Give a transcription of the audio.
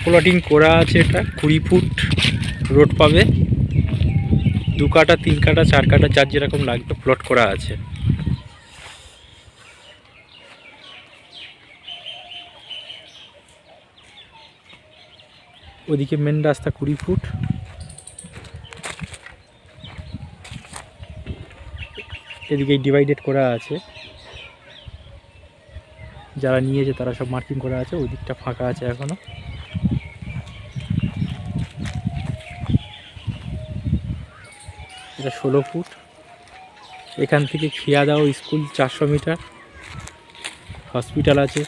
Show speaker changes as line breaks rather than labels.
Plotting করা আছে। এটা 20 ফুট রোড পাবে, 2 কাটা 3 কাটা 4 কাটা যার যেরকম লাগবে প্লট করা আছে। ওদিকে মেন রাস্তা 20 ফুট, এদিকে ডিভাইডেড করা আছে। যারা নিয়েছে তারা সব মার্কিং করা আছে, ওই দিকটা ফাঁকা আছে এখনো। এটা 16 ফুট। এখান থেকে খিয়াদাও স্কুল 400 মিটার, হসপিটাল আছে।